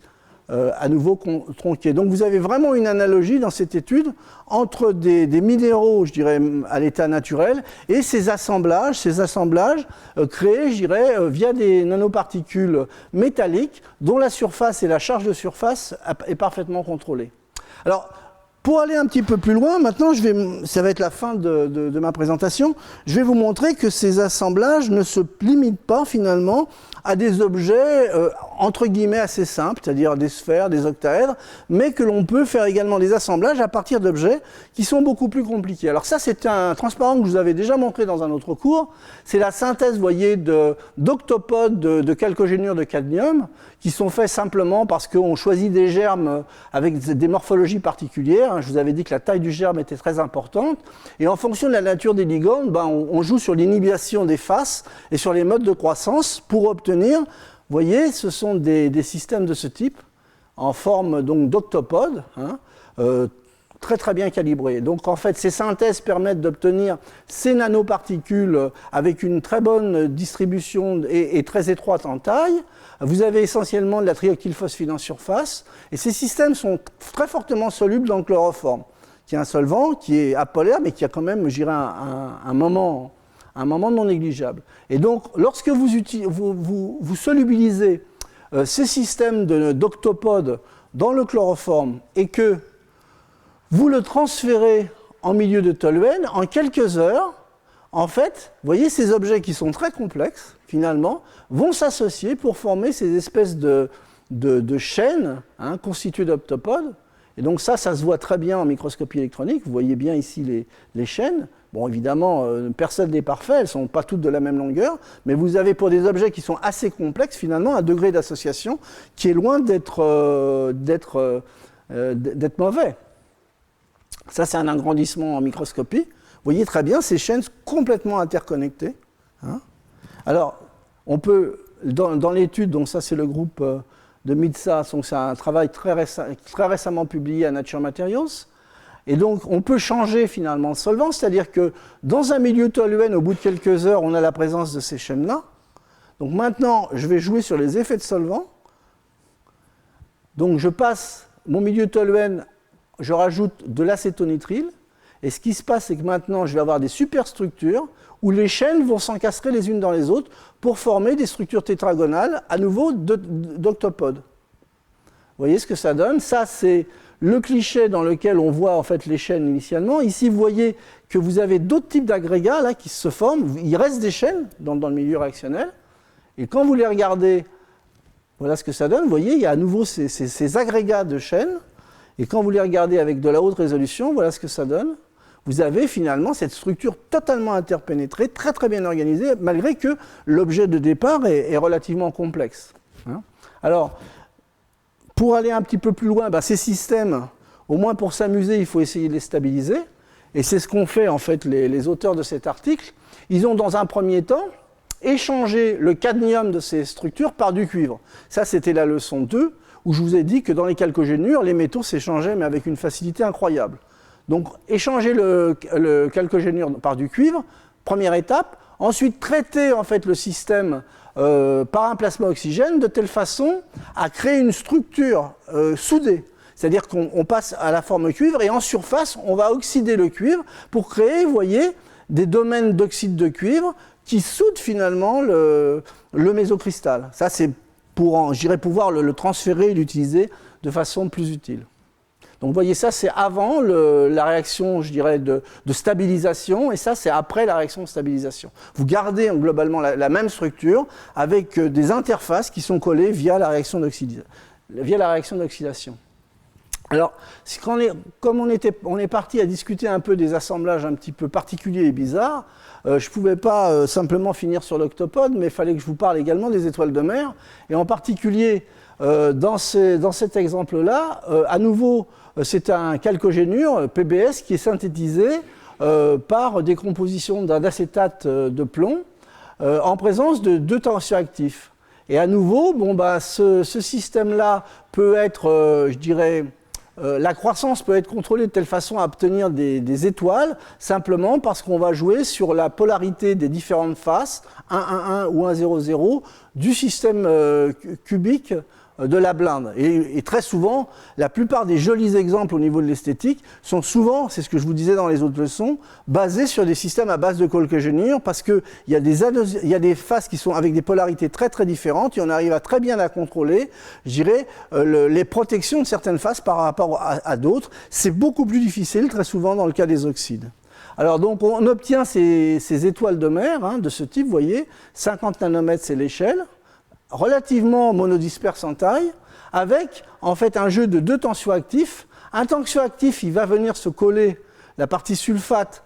à nouveau tronqués. Donc vous avez vraiment une analogie dans cette étude entre des minéraux, je dirais, à l'état naturel, et ces assemblages créés, je dirais, via des nanoparticules métalliques dont la surface et la charge de surface est parfaitement contrôlée. Alors, pour aller un petit peu plus loin, maintenant, ça va être la fin de ma présentation, je vais vous montrer que ces assemblages ne se limitent pas finalement à des objets entre guillemets assez simples, c'est-à-dire des sphères, des octaèdres, mais que l'on peut faire également des assemblages à partir d'objets qui sont beaucoup plus compliqués. Alors ça, c'est un transparent que je vous avais déjà montré dans un autre cours. C'est la synthèse, vous voyez, d'octopodes de chalcogénures de cadmium qui sont faits simplement parce qu'on choisit des germes avec des morphologies particulières. Je vous avais dit que la taille du germe était très importante. Et en fonction de la nature des ligands, on joue sur l'inhibition des faces et sur les modes de croissance pour obtenir, vous voyez, ce sont des systèmes de ce type. en forme d'octopode, hein, très très bien calibré. Donc en fait, ces synthèses permettent d'obtenir ces nanoparticules avec une très bonne distribution et très étroite en taille. Vous avez essentiellement de la triactylphosphine en surface, et ces systèmes sont très fortement solubles dans le chloroforme, qui est un solvant qui est apolaire, mais qui a quand même, je dirais, un moment non négligeable. Et donc, lorsque vous solubilisez ces systèmes d'octopodes dans le chloroforme et que vous le transférez en milieu de toluène, en quelques heures, en fait, vous voyez, ces objets qui sont très complexes, finalement, vont s'associer pour former ces espèces de chaînes, hein, constituées d'octopodes. Et donc ça se voit très bien en microscopie électronique. Vous voyez bien ici les chaînes. Bon, évidemment, personne n'est parfait, elles ne sont pas toutes de la même longueur, mais vous avez pour des objets qui sont assez complexes, finalement, un degré d'association qui est loin d'être mauvais. Ça, c'est un agrandissement en microscopie. Vous voyez très bien ces chaînes complètement interconnectées. Hein. Alors, on peut, dans l'étude, donc ça c'est le groupe de Mitsa, donc c'est un travail très récemment publié à Nature Materials, et donc on peut changer finalement le solvant, c'est-à-dire que dans un milieu toluène, au bout de quelques heures, on a la présence de ces chaînes-là. Donc maintenant, je vais jouer sur les effets de solvant. Donc je passe mon milieu toluène, je rajoute de l'acétonitrile, et ce qui se passe, c'est que maintenant, je vais avoir des superstructures où les chaînes vont s'encastrer les unes dans les autres pour former des structures tétragonales, à nouveau d'octopodes. Vous voyez ce que ça donne? Ça, c'est le cliché dans lequel on voit en fait les chaînes initialement. Ici, vous voyez que vous avez d'autres types d'agrégats là, qui se forment. Il reste des chaînes dans le milieu réactionnel. Et quand vous les regardez, voilà ce que ça donne. Vous voyez, il y a à nouveau ces agrégats de chaînes. Et quand vous les regardez avec de la haute résolution, voilà ce que ça donne. Vous avez finalement cette structure totalement interpénétrée, très très bien organisée, malgré que l'objet de départ est relativement complexe. Hein. Alors, pour aller un petit peu plus loin, ces systèmes, au moins pour s'amuser, il faut essayer de les stabiliser. Et c'est ce qu'ont fait en fait les auteurs de cet article. Ils ont dans un premier temps échangé le cadmium de ces structures par du cuivre. Ça, c'était la leçon 2, où je vous ai dit que dans les chalcogénures, les métaux s'échangeaient, mais avec une facilité incroyable. Donc, échanger le chalcogénure par du cuivre, première étape. Ensuite, traiter en fait le système par un plasma oxygène de telle façon à créer une structure soudée. C'est-à-dire qu'on passe à la forme cuivre et en surface, on va oxyder le cuivre pour créer, vous voyez, des domaines d'oxyde de cuivre qui soudent finalement le mésocristal. Ça, c'est pour, je dirais, pouvoir le transférer et l'utiliser de façon plus utile. Donc vous voyez, ça c'est avant la réaction, je dirais, de stabilisation, et ça c'est après la réaction de stabilisation. Vous gardez globalement la même structure avec des interfaces qui sont collées via la réaction d'oxydation. Alors, comme on est parti à discuter un peu des assemblages un petit peu particuliers et bizarres, je ne pouvais pas simplement finir sur l'octopode, mais il fallait que je vous parle également des étoiles de mer, et en particulier dans cet exemple-là, à nouveau, c'est un chalcogénure, PBS, qui est synthétisé par décomposition d'acétate de plomb en présence de 2 tensioactifs. Et à nouveau, ce système-là peut être, je dirais, la croissance peut être contrôlée de telle façon à obtenir des étoiles, simplement parce qu'on va jouer sur la polarité des différentes faces, 1, 1, 1 ou 1, 0, 0, du système cubique de la blinde. Et très souvent, la plupart des jolis exemples au niveau de l'esthétique sont souvent, c'est ce que je vous disais dans les autres leçons, basés sur des systèmes à base de chalcogénure, parce qu'il y a des faces qui sont avec des polarités très très différentes, et on arrive à très bien à contrôler, je dirais, les protections de certaines faces par rapport à d'autres. C'est beaucoup plus difficile très souvent dans le cas des oxydes. Alors donc on obtient ces étoiles de mer de ce type, vous voyez, 50 nanomètres c'est l'échelle, relativement monodisperse en taille, avec en fait un jeu de 2 tensioactifs. Un tensioactif, il va venir se coller la partie sulfate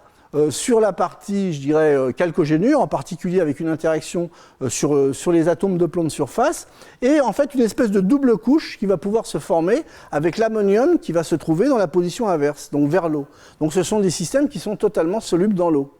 sur la partie, je dirais, chalcogénure, en particulier avec une interaction sur les atomes de plomb de surface, et en fait une espèce de double couche qui va pouvoir se former avec l'ammonium qui va se trouver dans la position inverse, donc vers l'eau. Donc ce sont des systèmes qui sont totalement solubles dans l'eau.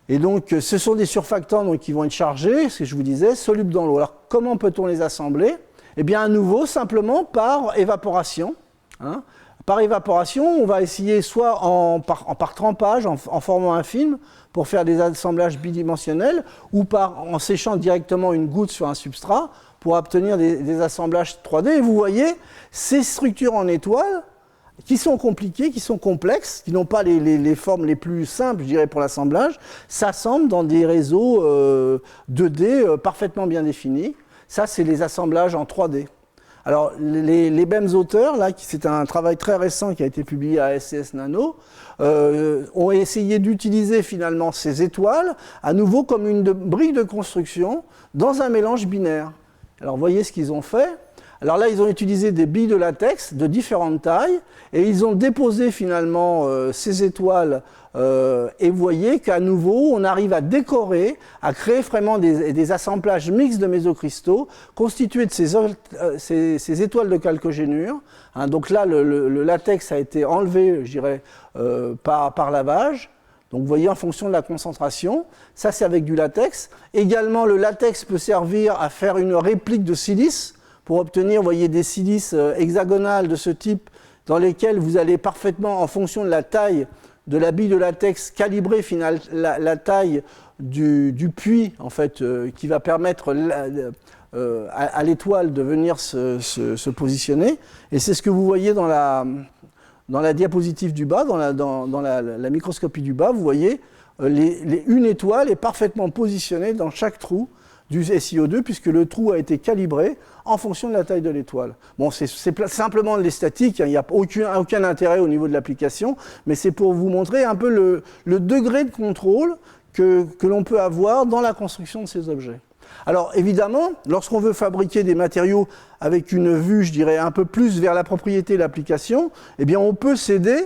Et donc, ce sont des surfactants qui vont être chargés, ce que je vous disais, solubles dans l'eau. Alors, comment peut-on les assembler? Eh bien, à nouveau, simplement par évaporation. Hein. Par évaporation, on va essayer soit par trempage, en formant un film, pour faire des assemblages bidimensionnels, ou en séchant directement une goutte sur un substrat, pour obtenir des assemblages 3D. Et vous voyez, ces structures en étoiles, qui sont compliquées, qui sont complexes, qui n'ont pas les formes les plus simples, je dirais, pour l'assemblage, s'assemblent dans des réseaux 2D parfaitement bien définis. Ça, c'est les assemblages en 3D. Alors, les mêmes auteurs, là, c'est un travail très récent qui a été publié à SCS Nano, ont essayé d'utiliser finalement ces étoiles, à nouveau comme une brique de construction, dans un mélange binaire. Alors, voyez ce qu'ils ont fait. Alors là, ils ont utilisé des billes de latex de différentes tailles, et ils ont déposé finalement ces étoiles, et vous voyez qu'à nouveau, on arrive à décorer, à créer vraiment des assemblages mixtes de mésocristaux, constitués de ces étoiles de chalcogénure. Hein, donc là, le latex a été enlevé, je dirais, par lavage. Donc vous voyez, en fonction de la concentration, ça c'est avec du latex. Également, le latex peut servir à faire une réplique de silice, pour obtenir, vous voyez, des silices hexagonales de ce type, dans lesquelles vous allez parfaitement, en fonction de la taille de la bille de latex, calibrer la taille du puits, en fait, qui va permettre à l'étoile de venir se positionner. Et c'est ce que vous voyez dans la diapositive du bas, dans la microscopie du bas, vous voyez, une étoile est parfaitement positionnée dans chaque trou du SiO2, puisque le trou a été calibré en fonction de la taille de l'étoile. Bon, c'est simplement de l'esthétique, hein, il n'y a aucun intérêt au niveau de l'application, mais c'est pour vous montrer un peu le degré de contrôle que l'on peut avoir dans la construction de ces objets. Alors évidemment, lorsqu'on veut fabriquer des matériaux avec une vue, je dirais, un peu plus vers la propriété de l'application, eh bien on peut s'aider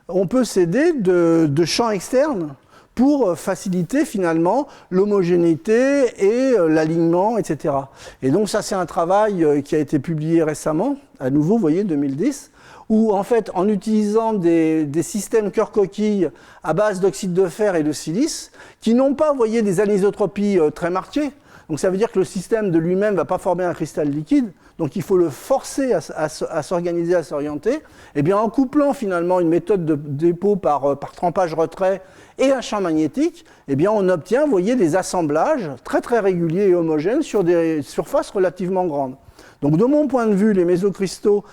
de champs externes pour faciliter finalement l'homogénéité et l'alignement, etc. Et donc ça, c'est un travail qui a été publié récemment, à nouveau, vous voyez, 2010, où en fait, en utilisant des systèmes cœur-coquille à base d'oxyde de fer et de silice, qui n'ont pas, vous voyez, des anisotropies très marquées. Donc ça veut dire que le système de lui-même ne va pas former un cristal liquide, donc il faut le forcer à s'organiser, à s'orienter. Et bien en couplant finalement une méthode de dépôt par trempage-retrait et un champ magnétique, eh bien on obtient, vous voyez, des assemblages très très réguliers et homogènes sur des surfaces relativement grandes. Donc de mon point de vue, les mésocristaux,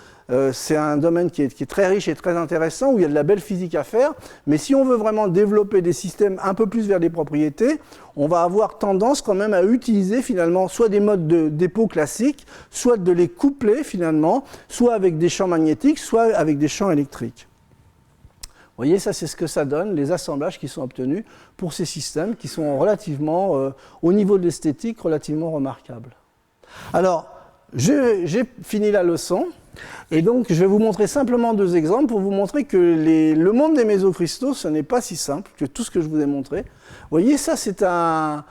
c'est un domaine qui est très riche et très intéressant, où il y a de la belle physique à faire, mais si on veut vraiment développer des systèmes un peu plus vers les propriétés, on va avoir tendance quand même à utiliser finalement soit des modes de dépôt classiques, soit de les coupler finalement, soit avec des champs magnétiques, soit avec des champs électriques. Vous voyez, ça c'est ce que ça donne, les assemblages qui sont obtenus pour ces systèmes qui sont relativement, au niveau de l'esthétique, relativement remarquables. Alors, j'ai fini la leçon. Et donc, je vais vous montrer simplement deux exemples pour vous montrer que le monde des mésocristaux, ce n'est pas si simple que tout ce que je vous ai montré. Vous voyez, ça, c'est un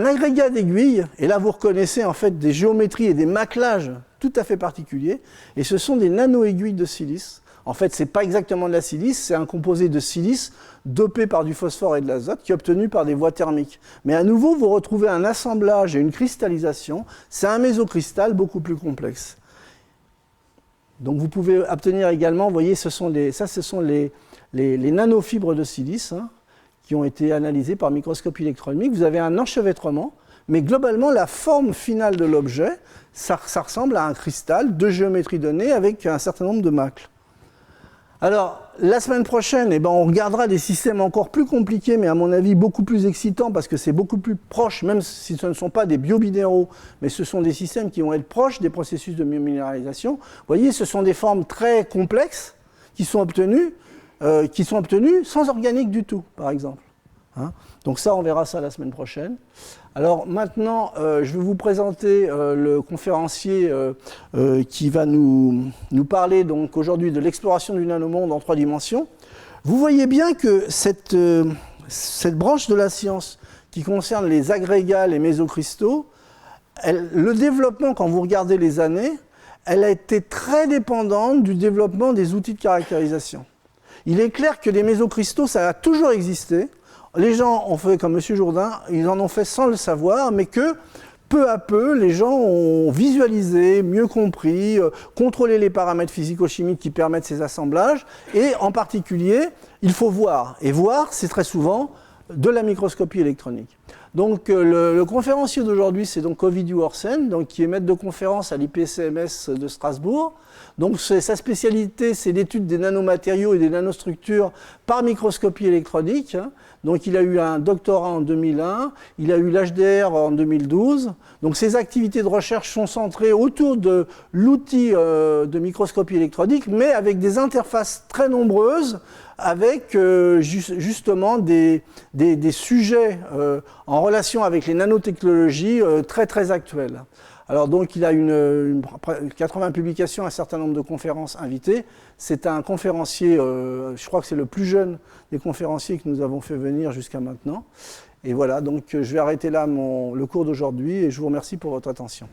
agrégat d'aiguilles. Et là, vous reconnaissez en fait des géométries et des maclages tout à fait particuliers. Et ce sont des nano-aiguilles de silice. En fait, ce n'est pas exactement de la silice, c'est un composé de silice dopé par du phosphore et de l'azote qui est obtenu par des voies thermiques. Mais à nouveau, vous retrouvez un assemblage et une cristallisation. C'est un mésocristal beaucoup plus complexe. Donc vous pouvez obtenir également, vous voyez, ce sont les nanofibres de silice, hein, qui ont été analysées par microscopie électronique. Vous avez un enchevêtrement, mais globalement, la forme finale de l'objet, ça ressemble à un cristal de géométrie donnée avec un certain nombre de macles. Alors, la semaine prochaine, eh ben, on regardera des systèmes encore plus compliqués, mais à mon avis beaucoup plus excitants, parce que c'est beaucoup plus proche, même si ce ne sont pas des biobinéraux, mais ce sont des systèmes qui vont être proches des processus de biominéralisation. Vous voyez, ce sont des formes très complexes qui sont obtenues sans organique du tout, par exemple. Hein, donc ça, on verra ça la semaine prochaine. Alors maintenant, je vais vous présenter le conférencier qui va nous parler donc aujourd'hui de l'exploration du nanomonde en 3 dimensions. Vous voyez bien que cette branche de la science qui concerne les agrégats, les mésocristaux, le développement, quand vous regardez les années, elle a été très dépendante du développement des outils de caractérisation. Il est clair que les mésocristaux, ça a toujours existé. Les gens ont fait comme M. Jourdain, ils en ont fait sans le savoir, mais que peu à peu, les gens ont visualisé, mieux compris, contrôlé les paramètres physico-chimiques qui permettent ces assemblages. Et en particulier, il faut voir. Et voir, c'est très souvent de la microscopie électronique. Donc le conférencier d'aujourd'hui, c'est donc Ovidiu Orsén, donc qui est maître de conférence à l'IPCMS de Strasbourg. Donc sa spécialité, c'est l'étude des nanomatériaux et des nanostructures par microscopie électronique. Donc il a eu un doctorat en 2001, il a eu l'HDR en 2012. Donc ses activités de recherche sont centrées autour de l'outil de microscopie électronique, mais avec des interfaces très nombreuses, avec justement des sujets en relation avec les nanotechnologies très très actuelles. Alors donc il a 80 publications, un certain nombre de conférences invitées. C'est un conférencier, je crois que c'est le plus jeune des conférenciers que nous avons fait venir jusqu'à maintenant. Et voilà, donc je vais arrêter là le cours d'aujourd'hui et je vous remercie pour votre attention.